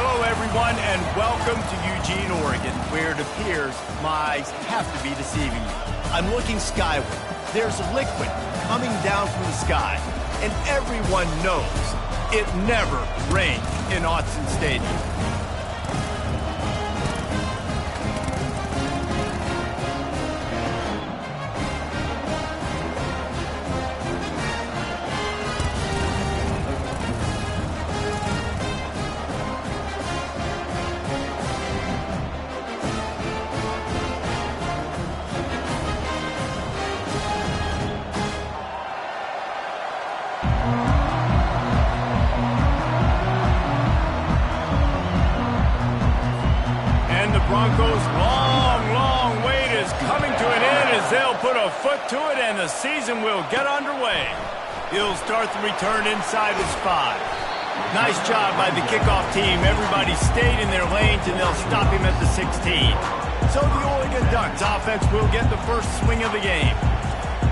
Hello, everyone, and welcome to Eugene, Oregon, where it appears my eyes have to be deceiving me. I'm looking skyward. There's liquid coming down from the sky, and everyone knows it never rains in Autzen Stadium. Broncos' long wait is coming to an end as they'll put a foot to it and the season will get underway. He'll start the return inside his 5. Nice job by the kickoff team. Everybody stayed in their lanes and they'll stop him at the 16. So the Oregon Ducks offense will get the first swing of the game.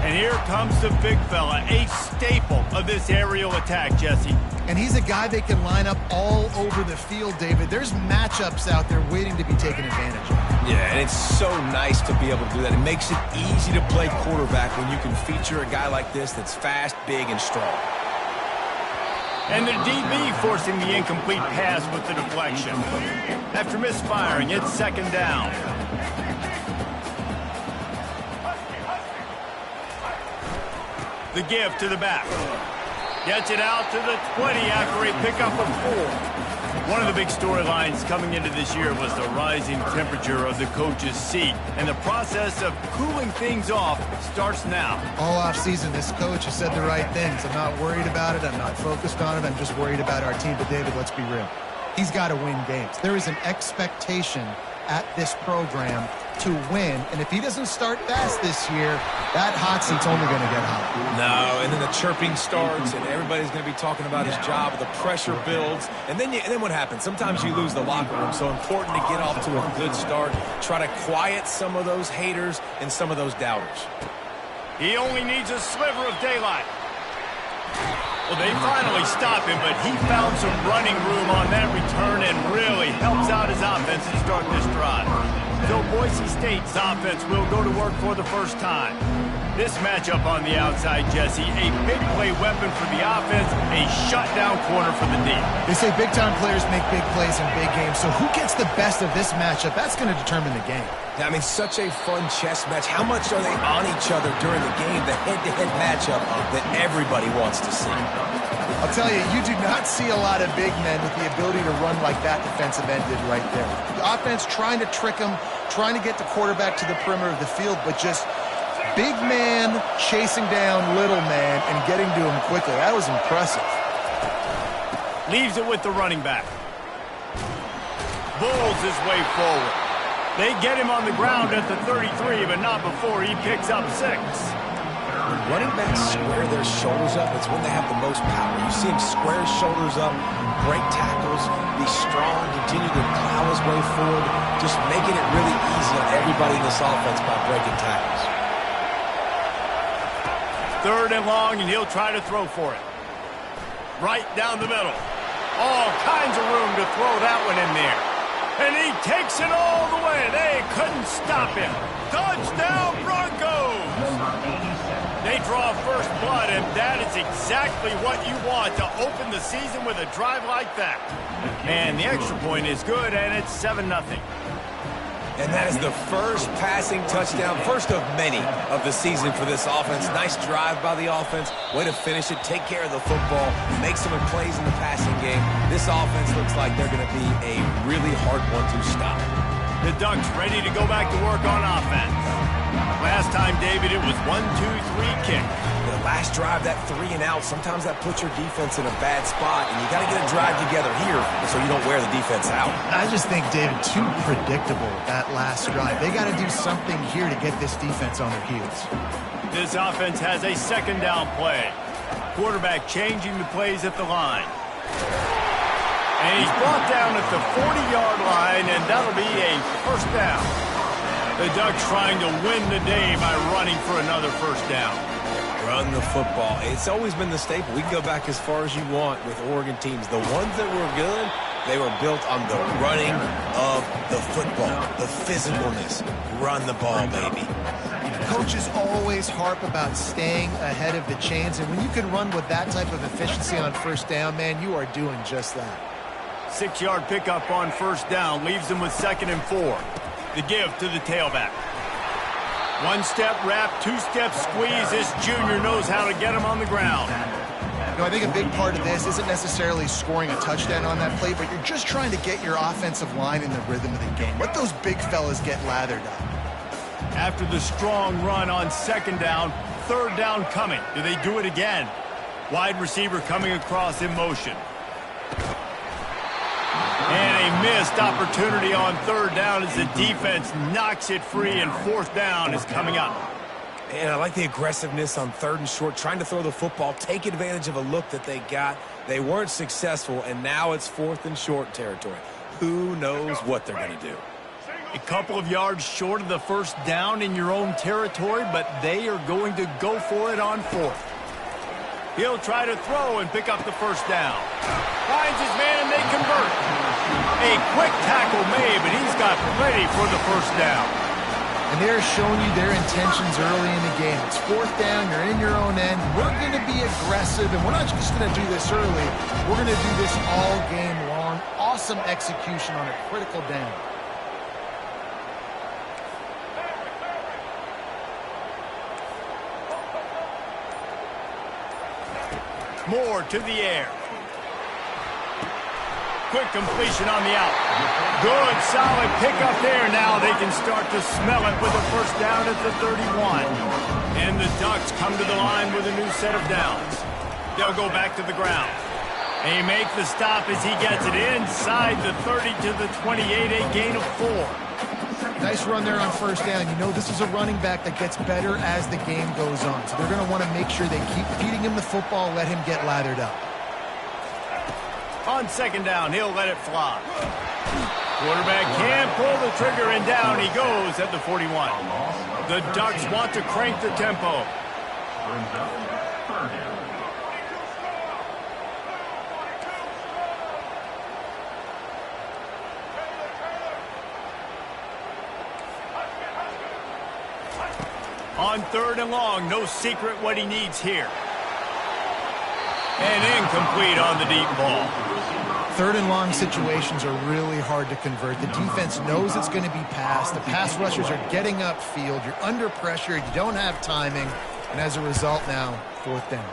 And here comes the big fella, a staple of this aerial attack, Jesse. And he's a guy they can line up all over the field, David. There's matchups out there waiting to be taken advantage of. Yeah, and it's so nice to be able to do that. It makes it easy to play quarterback when you can feature a guy like this that's fast, big, and strong. And the DB forcing the incomplete pass with the deflection. After misfiring, it's second down. The give to the back. Gets it out to the 20 after a pickup of 4. One of the big storylines coming into this year was the rising temperature of the coach's seat. And the process of cooling things off starts now. All offseason, this coach has said the right things. I'm not worried about it. I'm not focused on it. I'm just worried about our team. But, David, let's be real. He's got to win games. There is an expectation at this program to win, and if he doesn't start fast this year, that hot seat's only going to get hot. No, and then the chirping starts, and everybody's going to be talking about his job. The pressure builds, and then what happens? Sometimes you lose the locker room, so important to get off to a good start. Try to quiet some of those haters and some of those doubters. He only needs a sliver of daylight. Well, they finally stop him, but he found some running room on that return and really helps out his offense to start this drive. So Boise State's offense will go to work for the first time. This matchup on the outside, Jesse, a big play weapon for the offense, a shutdown corner for the D. They say big-time players make big plays in big games, so who gets the best of this matchup? That's going to determine the game. I mean, such a fun chess match. How much are they on each other during the game, the head-to-head matchup that everybody wants to see? I'll tell you, you do not see a lot of big men with the ability to run like that defensive end did right there. The offense trying to trick him, trying to get the quarterback to the perimeter of the field, but just big man chasing down little man and getting to him quickly. That was impressive. Leaves it with the running back. Bulls his way forward. They get him on the ground at the 33, but not before he picks up 6. When running backs square their shoulders up, it's when they have the most power. You see him square his shoulders up, break tackles, be strong, continue to plow his way forward, just making it really easy on everybody in this offense by breaking tackles. 3rd and long, and he'll try to throw for it. Right down the middle. All kinds of room to throw that one in there. And he takes it all the way. They couldn't stop him. Touchdown, Broncos! They draw first blood, and that is exactly what you want to open the season with a drive like that. And the extra point is good, and it's 7-0. And that is the first passing touchdown, first of many of the season for this offense. Nice drive by the offense. Way to finish it, take care of the football, make some plays in the passing game. This offense looks like they're going to be a really hard one to stop. The Ducks ready to go back to work on offense. Last time, David, it was 1-2-3 kick. The last drive, that 3 and out, sometimes that puts your defense in a bad spot, and you got to get a drive together here so you don't wear the defense out. I just think, David, too predictable, that last drive. They got to do something here to get this defense on their heels. This offense has a 2nd down play. Quarterback changing the plays at the line. And he's brought down at the 40-yard line, and that'll be a 1st down. The Ducks trying to win the day by running for another 1st down. Run the football. It's always been the staple. We can go back as far as you want with Oregon teams. The ones that were good They were built on the running of the football, the physicalness. Run the ball, baby. Coaches always harp about staying ahead of the chains, and when you can run with that type of efficiency on first down, man, you are doing just that. 6-yard pickup on first down leaves them with 2nd and 4. The give to the tailback. 1-step wrap, 2-step squeeze. This junior knows how to get him on the ground. You know, I think a big part of this isn't necessarily scoring a touchdown on that play, but you're just trying to get your offensive line in the rhythm of the game. Let those big fellas get lathered up. After the strong run on 2nd down, 3rd down coming. Do they do it again? Wide receiver coming across in motion. And a missed opportunity on 3rd down as the defense knocks it free, and 4th down is coming up. And I like the aggressiveness on 3rd and short, trying to throw the football, take advantage of a look that they got. They weren't successful, and now it's 4th and short territory. Who knows what they're going to do? A couple of yards short of the 1st down in your own territory, but they are going to go for it on 4th. He'll try to throw and pick up the 1st down. Finds his man, and they convert. A quick tackle made, but he's got plenty for the 1st down. And they're showing you their intentions early in the game. It's 4th down, you're in your own end. We're going to be aggressive, and we're not just going to do this early. We're going to do this all game long. Awesome execution on a critical down. Moore to the air. Quick completion on the out. Good, solid pickup there. Now they can start to smell it with a 1st down at the 31. And the Ducks come to the line with a new set of downs. They'll go back to the ground. They make the stop as he gets it inside the 30 to the 28, a gain of 4. Nice run there on 1st down. You know this is a running back that gets better as the game goes on. So they're going to want to make sure they keep feeding him the football, let him get lathered up. On 2nd down, he'll let it fly. Quarterback can't pull the trigger, and down he goes at the 41. The Ducks want to crank the tempo. On 3rd and long, no secret what he needs here. And incomplete on the deep ball. 3rd and long situations are really hard to convert. The defense knows it's going to be passed. The pass rushers are getting upfield. You're under pressure. You don't have timing. And as a result now, 4th down.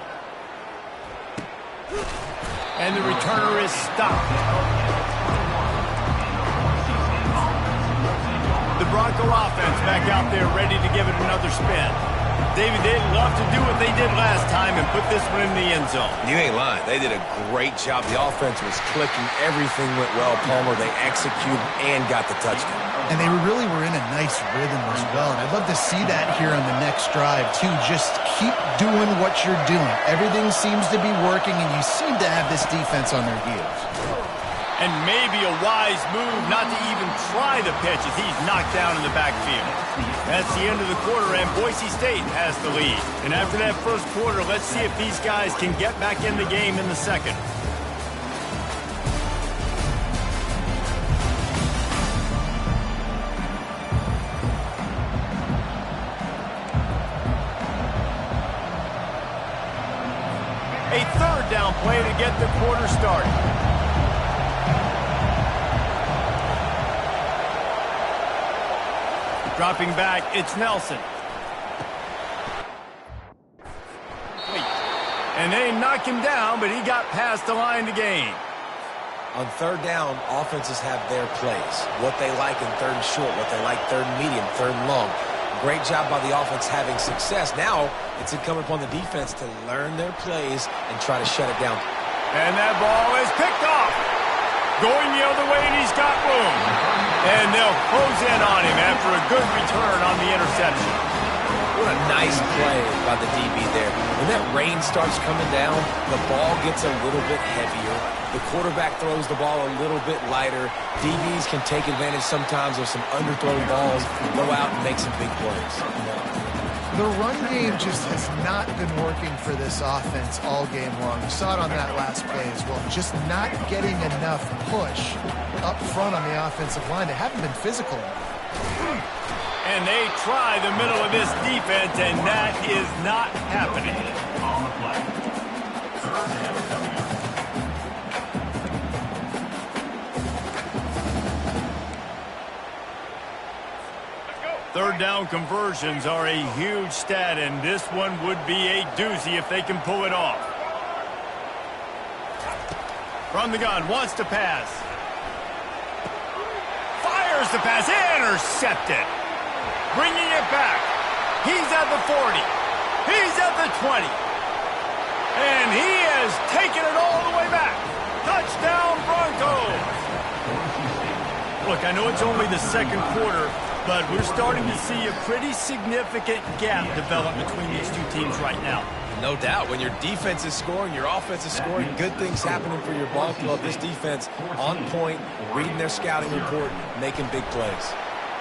And the returner is stopped. The Bronco offense back out there ready to give it another spin. David, they'd love to do what they did last time and put this one in the end zone. You ain't lying. They did a great job. The offense was clicking. Everything went well, Palmer. They executed and got the touchdown. And they really were in a nice rhythm as well. And I'd love to see that here on the next drive, too. Just keep doing what you're doing. Everything seems to be working, and you seem to have this defense on their heels. And maybe a wise move not to even try the pitch as he's knocked down in the backfield. That's the end of the quarter, and Boise State has the lead. And after that 1st quarter, let's see if these guys can get back in the game in the 2nd. A 3rd down play to get the quarter started. Dropping back, it's Nelson. And they knock him down, but he got past the line to gain. On 3rd down, offenses have their plays. What they like in 3rd and short, what they like 3rd and medium, 3rd and long. Great job by the offense having success. Now it's incumbent upon the defense to learn their plays and try to shut it down. And that ball is picked off. Going the other way, and he's got room. And they'll close in on him after a good return on the interception. What a nice play by the DB there. When that rain starts coming down, the ball gets a little bit heavier. The quarterback throws the ball a little bit lighter. DBs can take advantage sometimes of some underthrown balls, go out and make some big plays. The run game just has not been working for this offense all game long. You saw it on that last play as well. Just not getting enough push up front on the offensive line. They haven't been physical enough. And they try the middle of this defense, and that is not happening. Third down conversions are a huge stat, and this one would be a doozy if they can pull it off. From the gun, wants to pass. Fires the pass, intercepted. Bringing it back. He's at the 40. He's at the 20. And he has taken it all the way back. Touchdown, Broncos. Look, I know it's only the second quarter, but we're starting to see a pretty significant gap develop between these two teams right now. No doubt. When your defense is scoring, your offense is scoring, good things happening for your ball club. This defense on point, reading their scouting report, making big plays.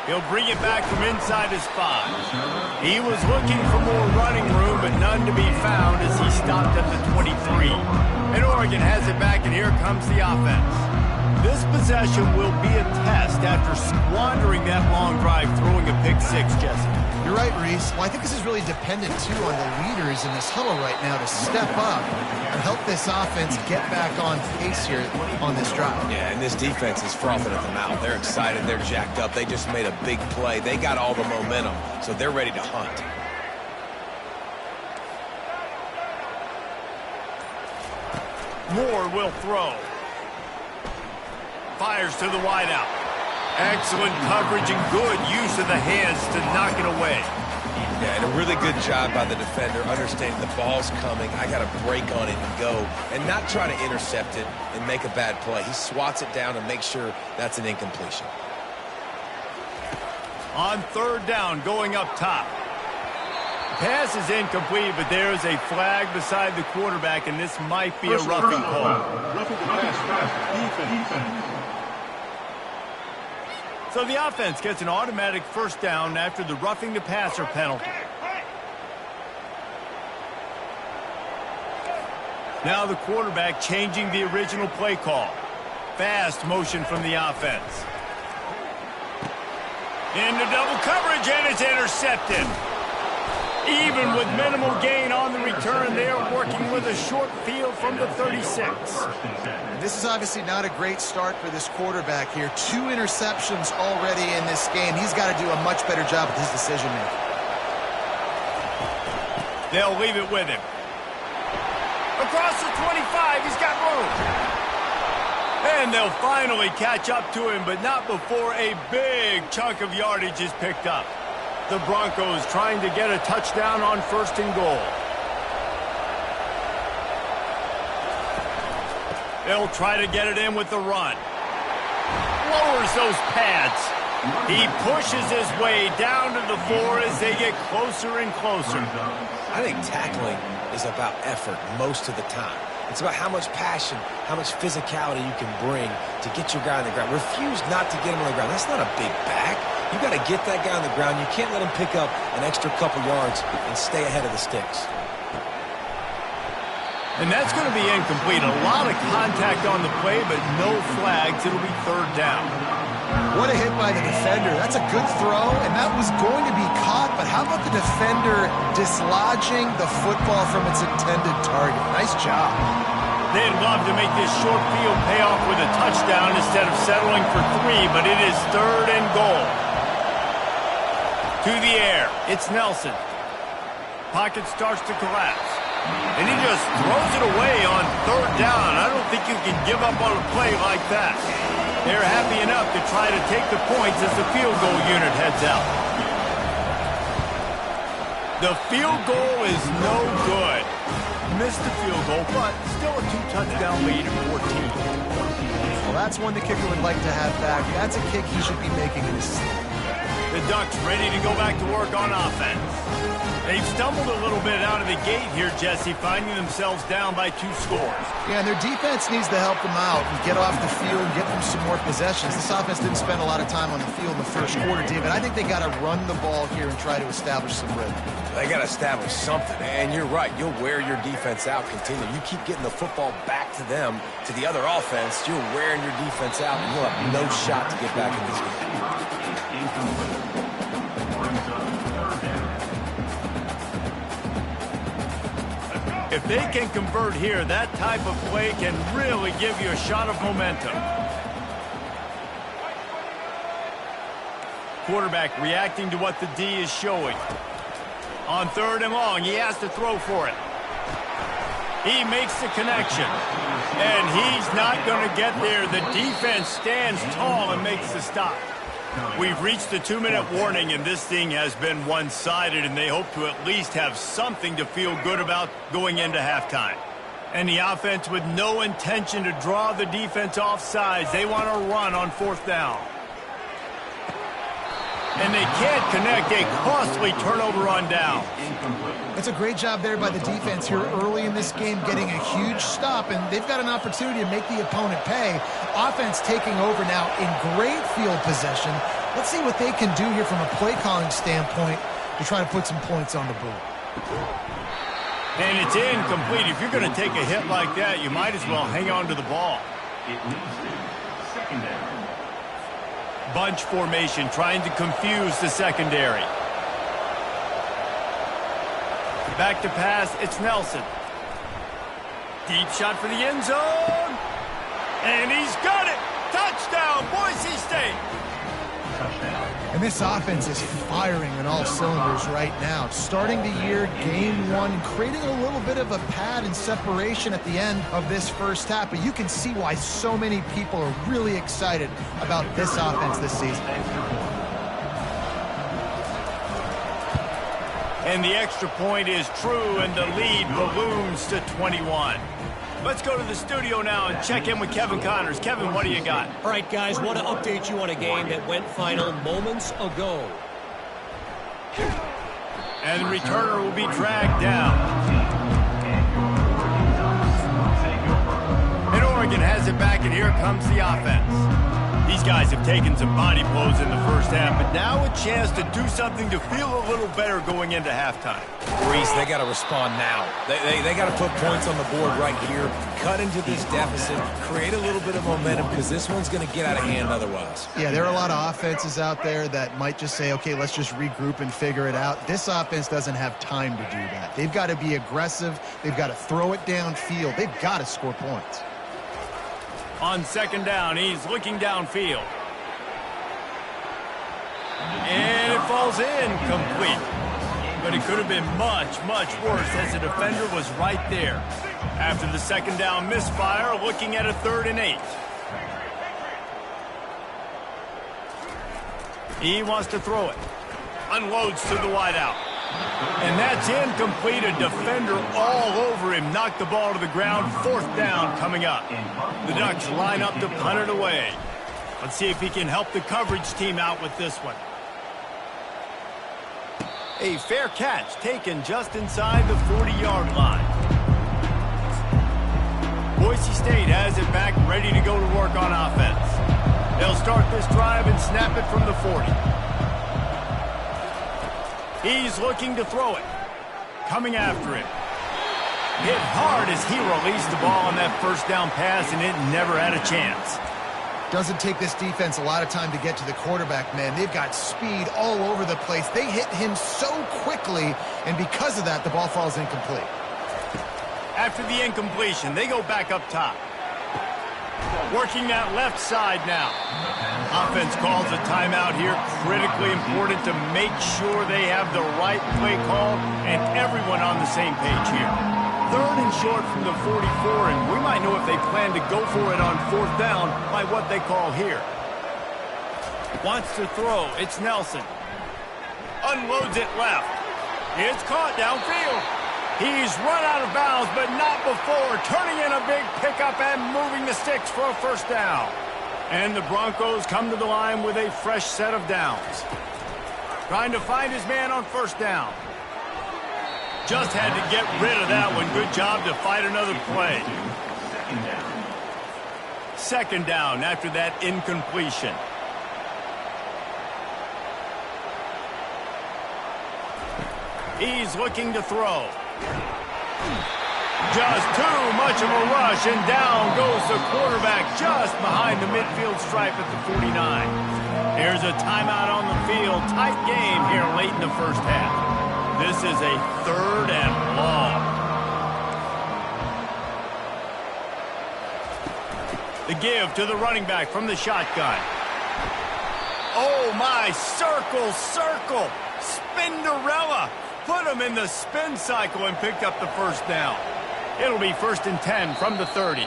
He'll bring it back from inside his 5. He was looking for more running room, but none to be found as he stopped at the 23. And Oregon has it back, and here comes the offense. This possession will be a test after squandering that long drive, throwing a pick 6, Jesse. You're right, Reese. Well, I think this is really dependent, too, on the leaders in this huddle right now to step up and help this offense get back on pace here on this drive. Yeah, and this defense is frothing at the mouth. They're excited. They're jacked up. They just made a big play. They got all the momentum, so they're ready to hunt. Moore will throw. Fires to the wideout. Excellent coverage and good use of the hands to knock it away. Yeah, and a really good job by the defender, understanding the ball's coming. I got to break on it and go, and not try to intercept it and make a bad play. He swats it down and makes sure that's an incompletion. On third down, going up top. Pass is incomplete, but there's a flag beside the quarterback, and this might be a roughing call. Roughing the pass, defense. So the offense gets an automatic first down after the roughing the passer penalty. Now the quarterback changing the original play call. Fast motion from the offense. Into double coverage, and it's intercepted. Even with minimal gain on the return, they're working with a short field from the 36. This is obviously not a great start for this quarterback here. 2 interceptions already in this game. He's got to do a much better job with his decision-making. They'll leave it with him. Across the 25, he's got room. And they'll finally catch up to him, but not before a big chunk of yardage is picked up. The Broncos trying to get a touchdown on first and goal. They'll try to get it in with the run. Lowers those pads. He pushes his way down to the floor as they get closer and closer. I think tackling is about effort most of the time. It's about how much passion, how much physicality you can bring to get your guy on the ground. Refuse not to get him on the ground. That's not a big back. You got to get that guy on the ground. You can't let him pick up an extra couple yards and stay ahead of the sticks. And that's going to be incomplete. A lot of contact on the play, but no flags. It'll be third down. What a hit by the defender. That's a good throw, and that was going to be caught, but how about the defender dislodging the football from its intended target? Nice job. They'd love to make this short field pay off with a touchdown instead of settling for 3, but it is third and goal. To the air, it's Nelson. Pocket starts to collapse. And he just throws it away on third down. I don't think you can give up on a play like that. They're happy enough to try to take the points as the field goal unit heads out. The field goal is no good. Missed the field goal, but still a 2-touchdown lead at 14. Well, that's one the kicker would like to have back. That's a kick he should be making in his sleep. The Ducks ready to go back to work on offense. They've stumbled a little bit out of the gate here, Jesse, finding themselves down by 2 scores. Yeah, and their defense needs to help them out and get off the field and get them some more possessions. This offense didn't spend a lot of time on the field in the first quarter, David. I think they got to run the ball here and try to establish some rhythm. They got to establish something, and you're right. You'll wear your defense out continually. You keep getting the football back to them, to the other offense, you're wearing your defense out, and you'll have no shot to get back in this game. If they can convert here, that type of play can really give you a shot of momentum. Quarterback reacting to what the D is showing. On 3rd and long, he has to throw for it. He makes the connection. And he's not going to get there. The defense stands tall and makes the stop. We've reached the 2-minute warning, and this thing has been one-sided, and they hope to at least have something to feel good about going into halftime. And the offense with no intention to draw the defense off sides. They want to run on 4th down. And they can't connect. A costly turnover on down. It's a great job there by the defense here early in this game, getting a huge stop, and they've got an opportunity to make the opponent pay. Offense taking over now in great field possession. Let's see what they can do here from a play calling standpoint to try to put some points on the board. And it's incomplete. If you're going to take a hit like that, you might as well hang on to the ball. It leads to secondary. Bunch formation, trying to confuse the secondary. Back to pass, it's Nelson. Deep shot for the end zone. And he's got it. Touchdown, Boise State. And this offense is firing on all cylinders right now. Starting the year, game 1, creating a little bit of a pad and separation at the end of this first half. But you can see why so many people are really excited about this offense this season. And the extra point is true, and the lead balloons to 21. Let's go to the studio now and check in with Kevin Connors. Kevin, what do you got? All right, guys, want to update you on a game that went final moments ago. And the returner will be dragged down. And Oregon has it back, and here comes the offense. These guys have taken some body blows in the first half, but now a chance to do something to feel a little better going into halftime. Reese, they got to respond now. They got to put points on the board right here, cut into this deficit, create a little bit of momentum, because this one's going to get out of hand otherwise. Yeah, there are a lot of offenses out there that might just say, okay, let's just regroup and figure it out. This offense doesn't have time to do that. They've got to be aggressive. They've got to throw it downfield. They've got to score points. On 2nd down, he's looking downfield. And it falls incomplete. But it could have been much, much worse as the defender was right there. After the 2nd down misfire, looking at a 3rd and 8. He wants to throw it. Unloads to the wideout. And that's incomplete. A defender all over him. Knocked the ball to the ground. 4th down coming up. The Ducks line up to punt it away. Let's see if he can help the coverage team out with this one. A fair catch taken just inside the 40-yard line. Boise State has it back, ready to go to work on offense. They'll start this drive and snap it from the 40. He's looking to throw it. Coming after him. Hit hard as he released the ball on that 1st down pass, and it never had a chance. Doesn't take this defense a lot of time to get to the quarterback, man. They've got speed all over the place. They hit him so quickly, and because of that, the ball falls incomplete. After the incompletion, they go back up top. Working that left side now. Offense calls a timeout here. Critically important to make sure they have the right play call and everyone on the same page here. 3rd and short from the 44, and we might know if they plan to go for it on 4th down by what they call here. Wants to throw. It's Nelson. Unloads it left. It's caught downfield. He's run out of bounds, but not before. Turning in a big pickup and moving the sticks for a 1st down. And the Broncos come to the line with a fresh set of downs. Trying to find his man on first down. Just had to get rid of that one. Good job to fight another play. Second down after that incompletion. He's looking to throw. Just too much of a rush, and down goes the quarterback just behind the midfield stripe at the 49. Here's a timeout on the field. Tight game here late in the first half. This is a 3rd and long. The give to the running back from the shotgun. Oh, my, circle, circle, Spinderella. Put him in the spin cycle and picked up the first down. It'll be 1st and 10 from the 30.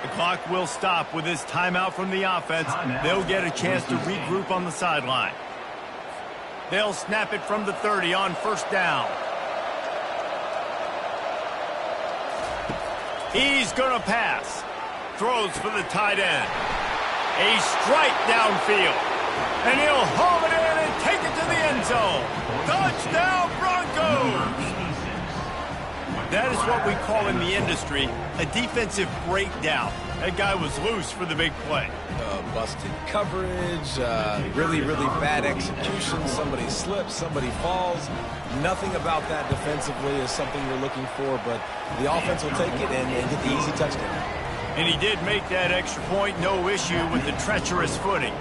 The clock will stop with this timeout from the offense. They'll get a chance to regroup on the sideline. They'll snap it from the 30 on first down. He's going to pass. Throws for the tight end. A strike downfield. And he'll haul it in and take it to the end zone. Touchdown, Broncos! That is what we call in the industry a defensive breakdown. That guy was loose for the big play. Busted coverage, really, really bad execution. Somebody slips, somebody falls. Nothing about that defensively is something you're looking for, but the offense will take it and get the easy touchdown. And he did make that extra point, no issue with the treacherous footing.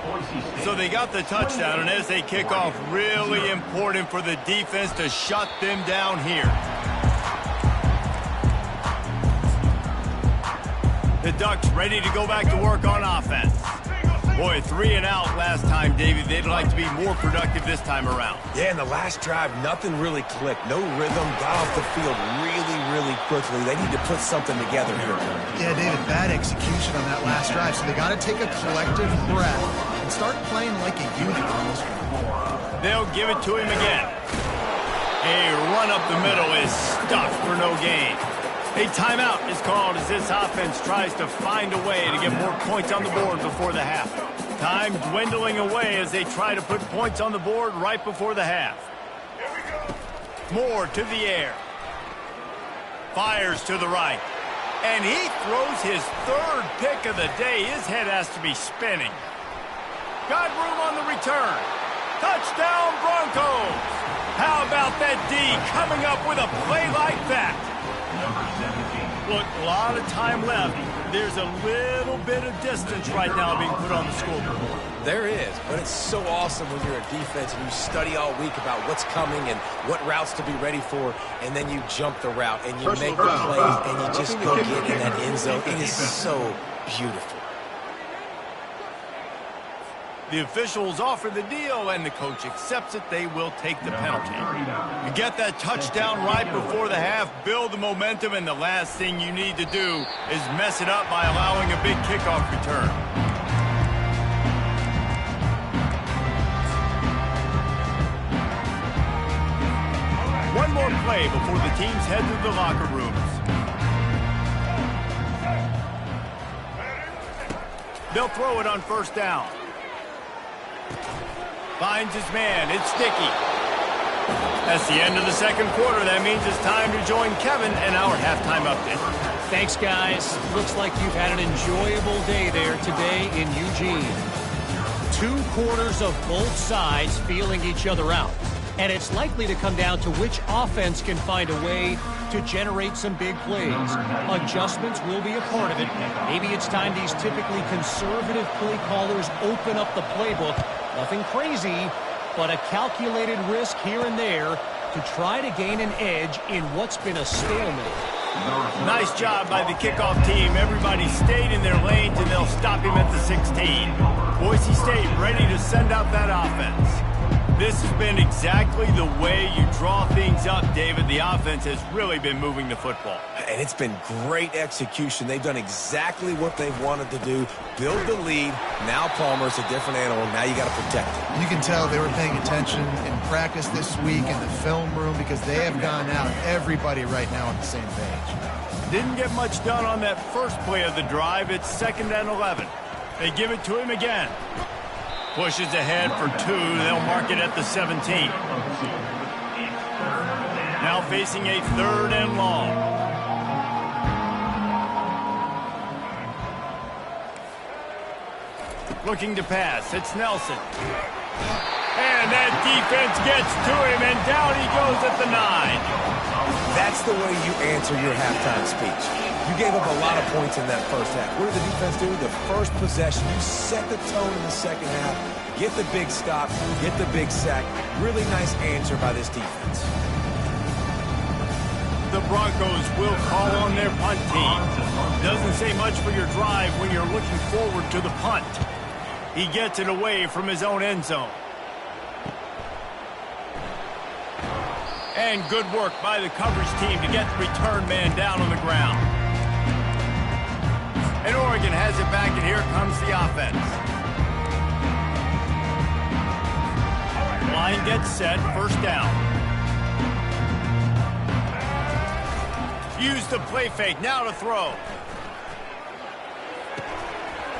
So they got the touchdown, and as they kick off, really important for the defense to shut them down here. The Ducks ready to go back to work on offense. Boy, 3 and out last time, Davey. They'd like to be more productive this time around. Yeah, in the last drive, nothing really clicked. No rhythm, got off the field really, really quickly. They need to put something together here. Yeah, David, bad execution on that last drive, so they got to take a collective breath and start playing like a unit on this one. They'll give it to him again. A run up the middle is stuffed for no gain. A timeout is called as this offense tries to find a way to get more points on the board before the half. Time dwindling away as they try to put points on the board right before the half. Moore to the air. Fires to the right. And he throws his 3rd pick of the day. His head has to be spinning. Got room on the return. Touchdown, Broncos! How about that D coming up with a play like that? Look, a lot of time left. There's a little bit of distance right now being put on the scoreboard. There is, but it's so awesome when you're a defense and you study all week about what's coming and what routes to be ready for, and then you jump the route and you make the plays and you just go get in that end zone. It is so beautiful. The officials offer the deal, and the coach accepts it. They will take the penalty. You get that touchdown right before the half, build the momentum, and the last thing you need to do is mess it up by allowing a big kickoff return. One more play before the teams head to the locker rooms. They'll throw it on first down. Finds his man. It's Sticky. That's the end of the second quarter. That means it's time to join Kevin and our halftime update. Thanks, guys. Looks like you've had an enjoyable day there today in Eugene. 2 quarters of both sides feeling each other out. And it's likely to come down to which offense can find a way to generate some big plays. Adjustments will be a part of it. Maybe it's time these typically conservative play callers open up the playbook. Nothing crazy, but a calculated risk here and there to try to gain an edge in what's been a stalemate. Nice job by the kickoff team. Everybody stayed in their lanes, and they'll stop him at the 16. Boise State ready to send out that offense. This has been exactly the way you draw things up, David. The offense has really been moving the football. And it's been great execution. They've done exactly what they've wanted to do. Build the lead. Now Palmer's a different animal. Now you got to protect it. You can tell they were paying attention in practice this week in the film room because they have gone out, everybody right now on the same page. Didn't get much done on that first play of the drive. It's 2nd and 11. They give it to him again. Pushes ahead for 2. They'll mark it at the 17. Now facing a 3rd and long. Looking to pass. It's Nelson. And that defense gets to him, and down he goes at the 9. That's the way you answer your halftime speech. You gave up a lot of points in that first half. What did the defense do? The first possession, you set the tone in the second half, get the big stop, get the big sack. Really nice answer by this defense. The Broncos will call on their punt team. Doesn't say much for your drive when you're looking forward to the punt. He gets it away from his own end zone. And good work by the coverage team to get the return man down on the ground. And Oregon has it back, and here comes the offense. Line gets set, 1st down. Use the play fake, now to throw.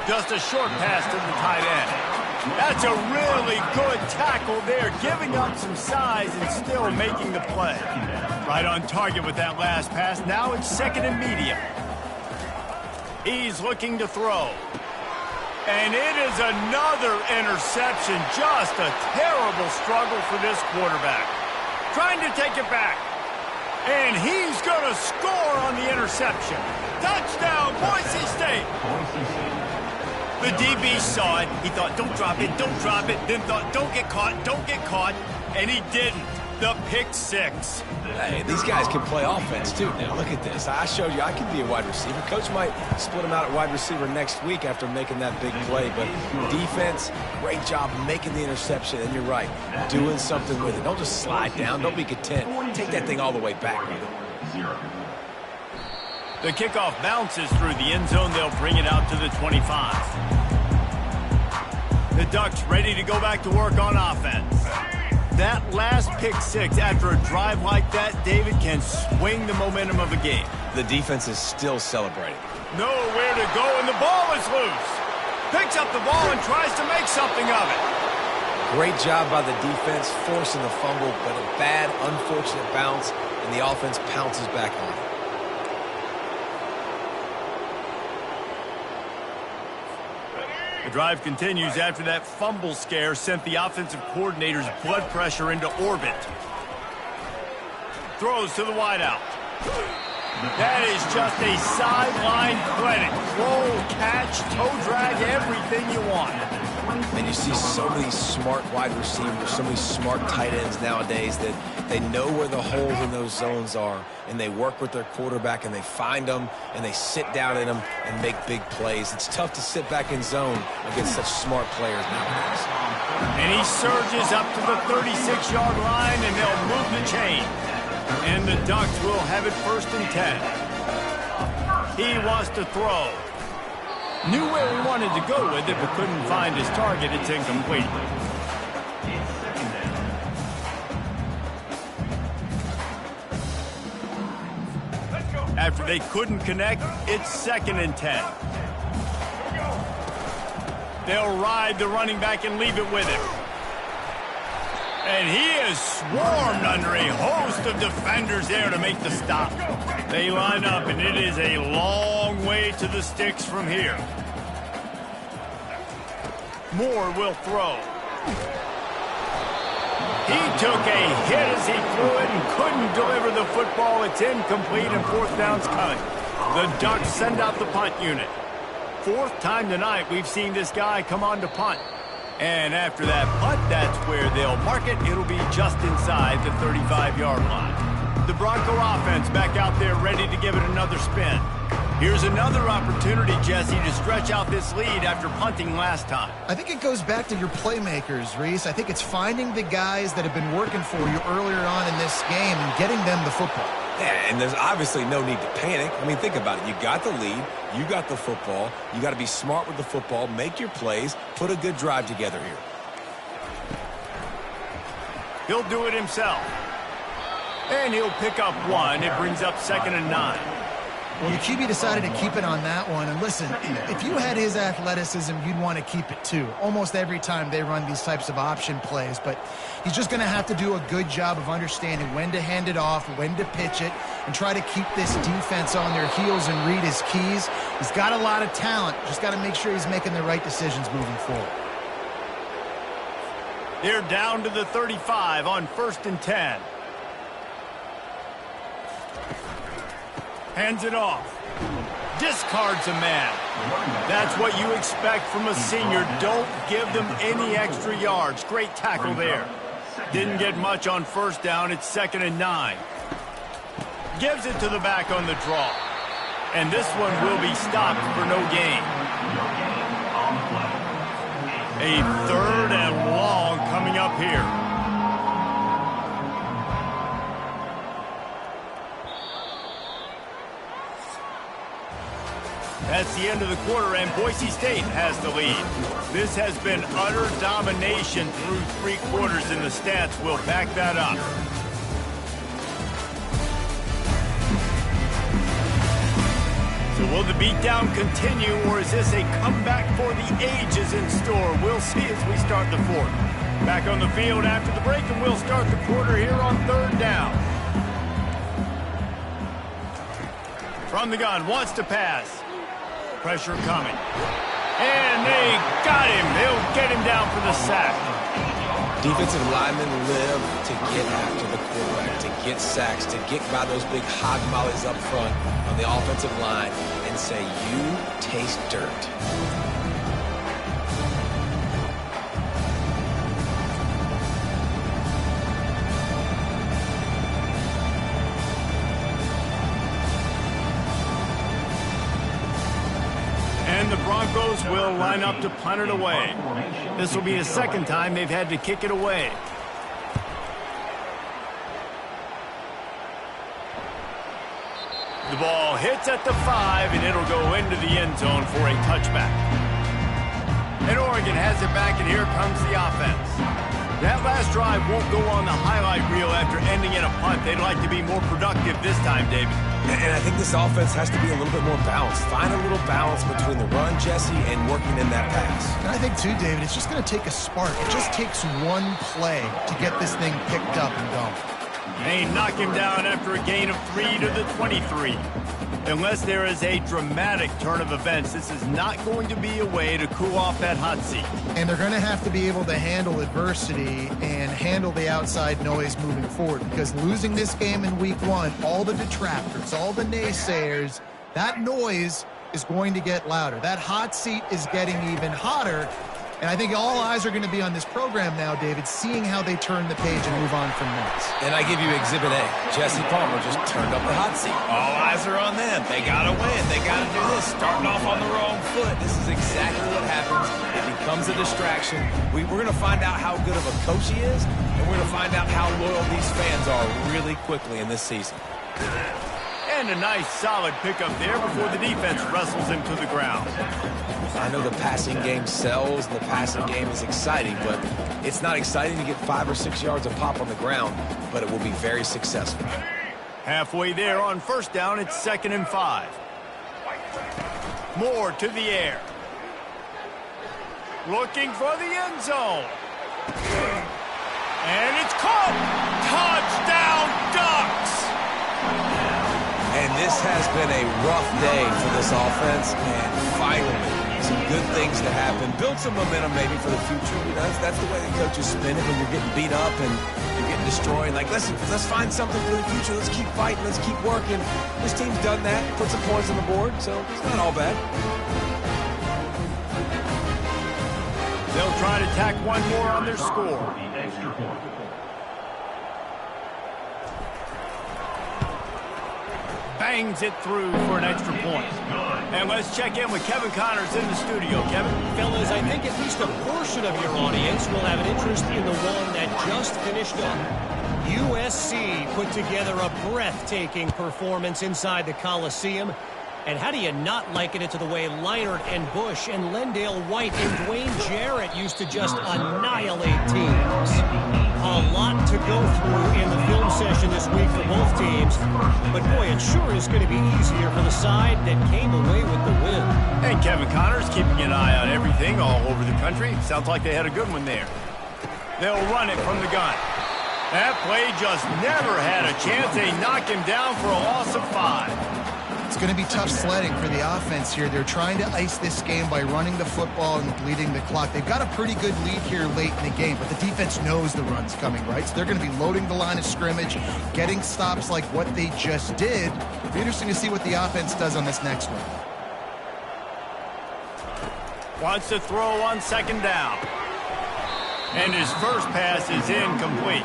Just a short pass to the tight end. That's a really good tackle there, giving up some size and still making the play. Right on target with that last pass. Now it's 2nd and medium. He's looking to throw. And it is another interception. Just a terrible struggle for this quarterback. Trying to take it back. And he's going to score on the interception. Touchdown, Boise State. The DB saw it. He thought, don't drop it, don't drop it. Then thought, don't get caught. And he didn't. The pick 6. Hey, these guys can play offense, too. Now, look at this. I showed you I can be a wide receiver. Coach might split him out at wide receiver next week after making that big play. But defense, great job making the interception. And you're right, doing something with it. Don't just slide down. Don't be content. Take that thing all the way back. The kickoff bounces through the end zone. They'll bring it out to the 25. The Ducks ready to go back to work on offense. That last pick 6 after a drive like that, David, can swing the momentum of a game. The defense is still celebrating. Nowhere to go, and the ball is loose. Picks up the ball and tries to make something of it. Great job by the defense, forcing the fumble, but a bad, unfortunate bounce, and the offense pounces back on it. The drive continues after that fumble scare sent the offensive coordinator's blood pressure into orbit. Throws to the wideout. That is just a sideline clinic. Roll, catch, toe drag, everything you want. And you see so many smart wide receivers, so many smart tight ends nowadays that they know where the holes in those zones are, and they work with their quarterback, and they find them, and they sit down in them and make big plays. It's tough to sit back in zone against such smart players nowadays. And he surges up to the 36-yard line, and they'll move the chain. And the Ducks will have it 1st and 10. He wants to throw. Knew where he wanted to go with it, but couldn't find his target. It's incomplete. After they couldn't connect, it's 2nd and 10. They'll ride the running back and leave it with him. And he is swarmed under a host of defenders there to make the stop. They line up, and it is a long way to the sticks from here. Moore will throw. He took a hit as he threw it and couldn't deliver the football. It's incomplete, and 4th down's coming. The Ducks send out the punt unit. 4th time tonight we've seen this guy come on to punt. And after that punt, that's where they'll mark it. It'll be just inside the 35-yard line. The Bronco offense back out there ready to give it another spin. Here's another opportunity, Jesse, to stretch out this lead after punting last time. I think it goes back to your playmakers, Reese. I think it's finding the guys that have been working for you earlier on in this game and getting them the football. Yeah, and there's obviously no need to panic. I mean, think about it. You got the lead. You got the football. You got to be smart with the football, make your plays, put a good drive together here. He'll do it himself. And he'll pick up 1. It brings up 2nd and 9. Well, the QB decided to keep it on that one. And listen, if you had his athleticism, you'd want to keep it too. Almost every time they run these types of option plays. But he's just going to have to do a good job of understanding when to hand it off, when to pitch it, and try to keep this defense on their heels and read his keys. He's got a lot of talent. Just got to make sure he's making the right decisions moving forward. They're down to the 35 on 1st and 10. Hands it off. Discards a man. That's what you expect from a senior. Don't give them any extra yards. Great tackle there. Didn't get much on 1st down. It's 2nd and 9. Gives it to the back on the draw. And this one will be stopped for no gain. A 3rd and long coming up here. That's the end of the quarter, and Boise State has the lead. This has been utter domination through 3 quarters, and the stats will back that up. So will the beatdown continue, or is this a comeback for the ages in store? We'll see as we start the 4th. Back on the field after the break, and we'll start the quarter here on 3rd down. From the gun, wants to pass. Pressure coming. And they got him. They'll get him down for the sack. Defensive linemen live to get after the quarterback, to get sacks, to get by those big hog mollies up front on the offensive line and say, you taste dirt. The Broncos will line up to punt it away. This will be the 2nd time they've had to kick it away. The ball hits at the 5, and it'll go into the end zone for a touchback. And Oregon has it back, and here comes the offense. That last drive won't go on the highlight reel after ending in a punt. They'd like to be more productive this time, David. And I think this offense has to be a little bit more balanced. Find a little balance between the run, Jesse, and working in that pass. And I think, too, David, it's just going to take a spark. It just takes one play to get this thing picked up and going. They knock him down after a gain of 3 to the 23. Unless there is a dramatic turn of events, this is not going to be a way to cool off that hot seat. And they're going to have to be able to handle adversity and handle the outside noise moving forward, because losing this game in week 1, all the detractors, all the naysayers, that noise is going to get louder. That hot seat is getting even hotter. And I think all eyes are going to be on this program now, David, seeing how they turn the page and move on from this. And I give you Exhibit A. Jesse Palmer just turned up the hot seat. All eyes are on them. They got to win. They got to do this. Starting off on the wrong foot. This is exactly what happens. It becomes a distraction. We're going to find out how good of a coach he is, and we're going to find out how loyal these fans are really quickly in this season. And a nice solid pickup there before the defense wrestles him to the ground. I know the passing game sells and the passing game is exciting, but it's not exciting to get 5 or 6 yards of pop on the ground, but it will be very successful. Halfway there on 1st down, it's 2nd and 5. Moore to the air. Looking for the end zone. And it's caught. Touchdown, Ducks! And this has been a rough day for this offense, and finally, some good things to happen. Build some momentum maybe for the future. You know, that's the way the coaches spin it when you're getting beat up and you're getting destroyed. Like, let's find something for the future. Let's keep fighting. Let's keep working. This team's done that. Put some points on the board, so it's not all bad. They'll try to tack one more on their score. Bangs it through for an extra point. And let's check in with Kevin Connors in the studio. Kevin? Fellas, I think at least a portion of your audience will have an interest in the one that just finished up. USC put together a breathtaking performance inside the Coliseum. And how do you not liken it to the way Leinart and Bush and Lendale White and Dwayne Jarrett used to just annihilate teams? A lot to go through in the film session this week for both teams. But, boy, it sure is going to be easier for the side that came away with the win. And Kevin Connors keeping an eye on everything all over the country. Sounds like they had a good one there. They'll run it from the gun. That play just never had a chance. They knock him down for a loss of 5. It's going to be tough sledding for the offense here. They're trying to ice this game by running the football and bleeding the clock. They've got a pretty good lead here late in the game, but the defense knows the run's coming, right? So they're going to be loading the line of scrimmage, getting stops like what they just did. It'll be interesting to see what the offense does on this next one. Wants to throw on 2nd down. And his first pass is incomplete.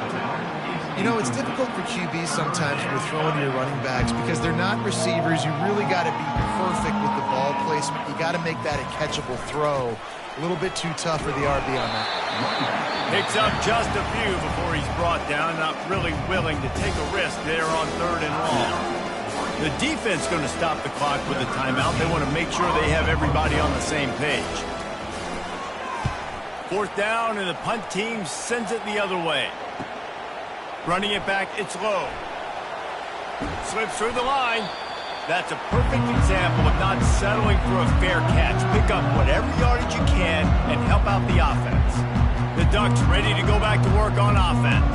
You know, it's difficult for QBs sometimes when you're throwing to your running backs because they're not receivers. You really got to be perfect with the ball placement. You got to make that a catchable throw. A little bit too tough for the RB on that. Picks up just a few before he's brought down. Not really willing to take a risk there on 3rd and long. The defense going to stop the clock with a timeout. They want to make sure they have everybody on the same page. 4th down, and the punt team sends it the other way. Running it back, it's low. Slips through the line. That's a perfect example of not settling for a fair catch. Pick up whatever yardage you can and help out the offense. The Ducks ready to go back to work on offense.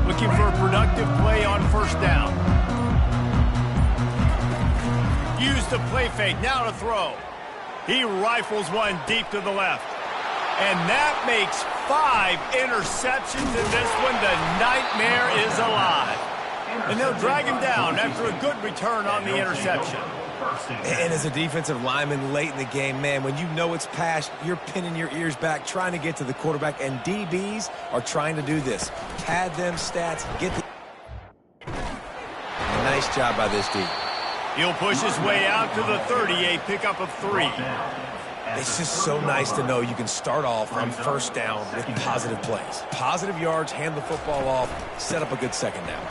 Looking for a productive play on 1st down. Use the play fake, now to throw. He rifles one deep to the left. And that makes 5 interceptions in this one. The nightmare is alive. And they'll drag him down after a good return on the interception. And as a defensive lineman late in the game, man, when you know it's past, you're pinning your ears back, trying to get to the quarterback. And DBs are trying to do this. Pad them stats, get the... Nice job by this D. He'll push his way out to the 38, pickup of 3. It's just so nice to know you can start off on 1st down with positive plays. Positive yards, hand the football off, set up a good 2nd down.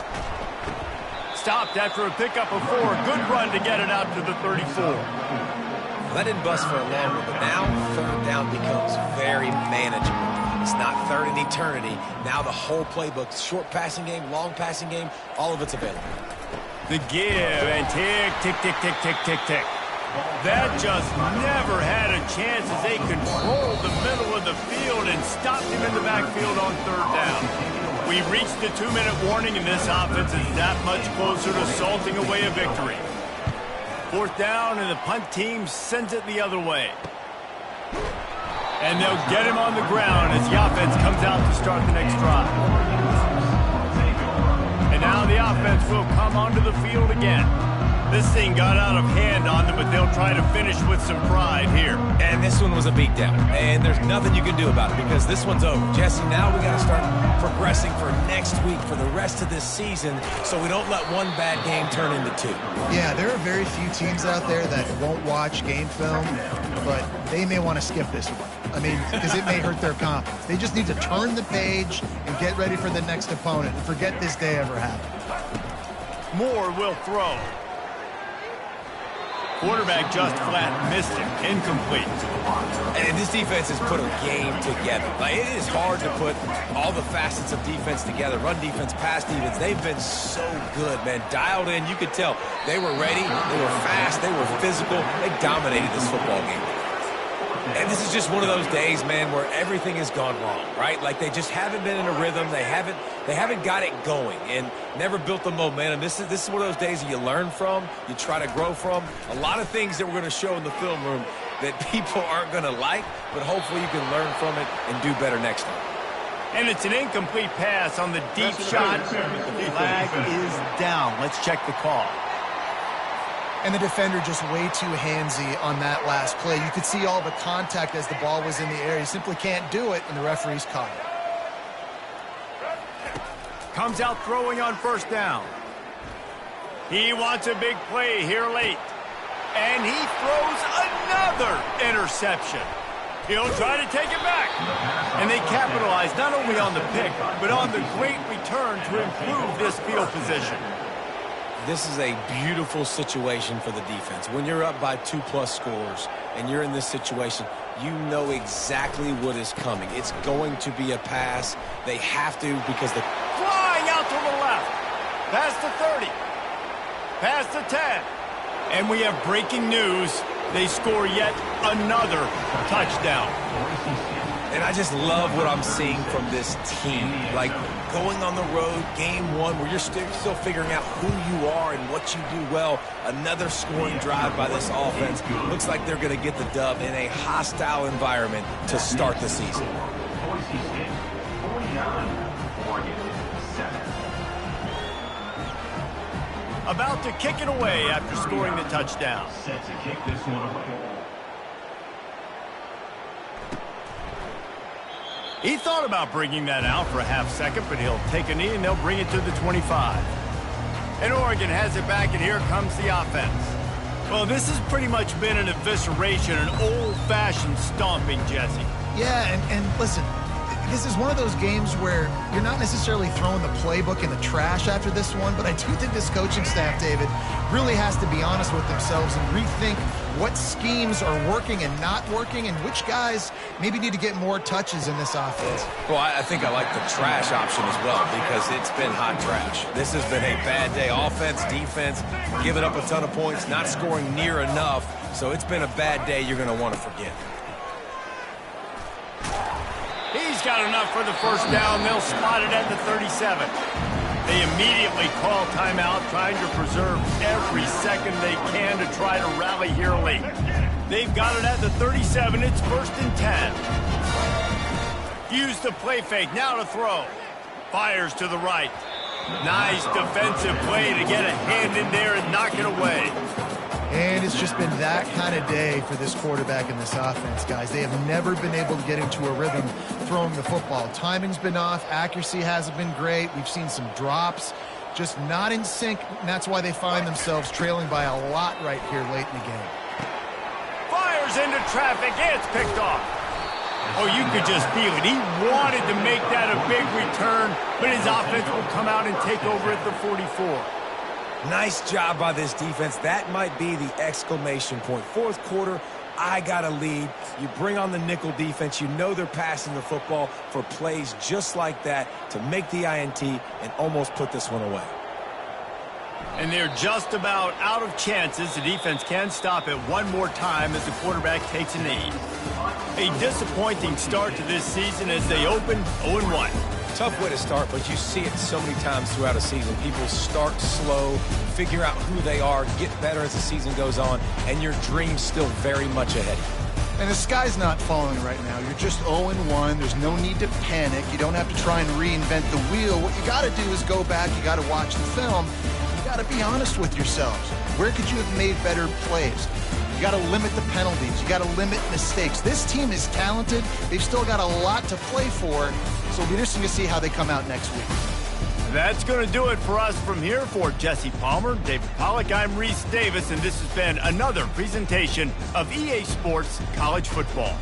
Stopped after a pickup of 4. Good run to get it out to the 34. Well, that didn't bust for a long one, but now 3rd down becomes very manageable. It's not 3rd in eternity. Now the whole playbook, short passing game, long passing game, all of it's available. The give and tick, tick, tick, tick, tick, tick, tick. That just never had a chance as they controlled the middle of the field and stopped him in the backfield on 3rd down. We reached the 2-minute warning, and this offense is that much closer to salting away a victory. 4th down, and the punt team sends it the other way. And they'll get him on the ground as the offense comes out to start the next drive. And now the offense will come onto the field again. This thing got out of hand on them, but they'll try to finish with some pride here. And this one was a beatdown, and there's nothing you can do about it because this one's over. Jesse, now we got to start progressing for next week for the rest of this season so we don't let one bad game turn into 2. Yeah, there are very few teams out there that won't watch game film, but they may want to skip this one. I mean, because it may hurt their confidence. They just need to turn the page and get ready for the next opponent and forget this day ever happened. Moore will throw. Quarterback just flat missed it. Incomplete. And this defense has put a game together. Like, it is hard to put all the facets of defense together. Run defense, pass defense. They've been so good, man. Dialed in. You could tell they were ready. They were fast. They were physical. They dominated this football game. And this is just one of those days, man, where everything has gone wrong, right? Like they just haven't been in a rhythm. They haven't got it going and never built the momentum. This is one of those days that you learn from, you try to grow from. A lot of things that we're going to show in the film room that people aren't going to like, but hopefully you can learn from it and do better next time. And it's an incomplete pass on the deep shot. The flag is down. Let's check the call. And the defender just way too handsy on that last play. You could see all the contact as the ball was in the air. He simply can't do it, and the referee's caught it. Comes out throwing on 1st down. He wants a big play here late. And he throws another interception. He'll try to take it back. And they capitalize not only on the pick, but on the great return to improve this field position. This is a beautiful situation for the defense. When you're up by 2+ scores and you're in this situation, you know exactly what is coming. It's going to be a pass. They have to because the... Flying out to the left. Past the 30. Past the 10. And we have breaking news. They score yet another touchdown. And I just love what I'm seeing from this team. Like, going on the road, game one, where you're still figuring out who you are and what you do well. Another scoring drive by this offense. Looks like they're going to get the dub in a hostile environment to start the season. Boise State, 49, Oregon, 7. About to kick it away after scoring the touchdown. Set to kick this one away. He thought about bringing that out for a half second, but he'll take a knee and they'll bring it to the 25. And Oregon has it back, and here comes the offense. Well, this has pretty much been an evisceration, an old-fashioned stomping, Jesse. Yeah, and listen, this is one of those games where you're not necessarily throwing the playbook in the trash after this one, but I do think this coaching staff, David, really has to be honest with themselves and rethink what schemes are working and not working and which guys maybe need to get more touches in this offense. Well, I think I like the trash option as well because it's been hot trash. This has been a bad day. Offense, defense, giving up a ton of points, not scoring near enough. So it's been a bad day you're going to want to forget. He's got enough for the first down. They'll spot it at the 37. They immediately call timeout, trying to preserve every second they can to try to rally here late. They've got it at the 37. It's 1st and 10. Use the play fake. Now to throw. Fires to the right. Nice defensive play to get a hand in there and knock it away. And it's just been that kind of day for this quarterback and this offense, guys. They have never been able to get into a rhythm throwing the football. Timing's been off. Accuracy hasn't been great. We've seen some drops, just not in sync, and that's why they find themselves trailing by a lot right here late in the game. Fires into traffic. It's picked off. Oh, you could just feel it. He wanted to make that a big return, but his offense will come out and take over at the 44. Nice job by this defense. That might be the exclamation point. Fourth quarter, I got a lead. You bring on the nickel defense. You know they're passing the football for plays just like that to make the INT and almost put this one away. And they're just about out of chances. The defense can stop it one more time as the quarterback takes a knee. A disappointing start to this season as they open 0-1. Tough way to start, but you see it so many times throughout a season. People start slow, figure out who they are, get better as the season goes on, and your dream's still very much ahead. And the sky's not falling right now. You're just 0-1. There's no need to panic. You don't have to try and reinvent the wheel. What you got to do is go back. You got to watch the film. You got to be honest with yourselves. Where could you have made better plays? You got to limit the penalties. You got to limit mistakes. This team is talented. They've still got a lot to play for. So it'll be interesting to see how they come out next week. That's going to do it for us from here. For Jesse Palmer, David Pollack, I'm Reese Davis, and this has been another presentation of EA Sports College Football.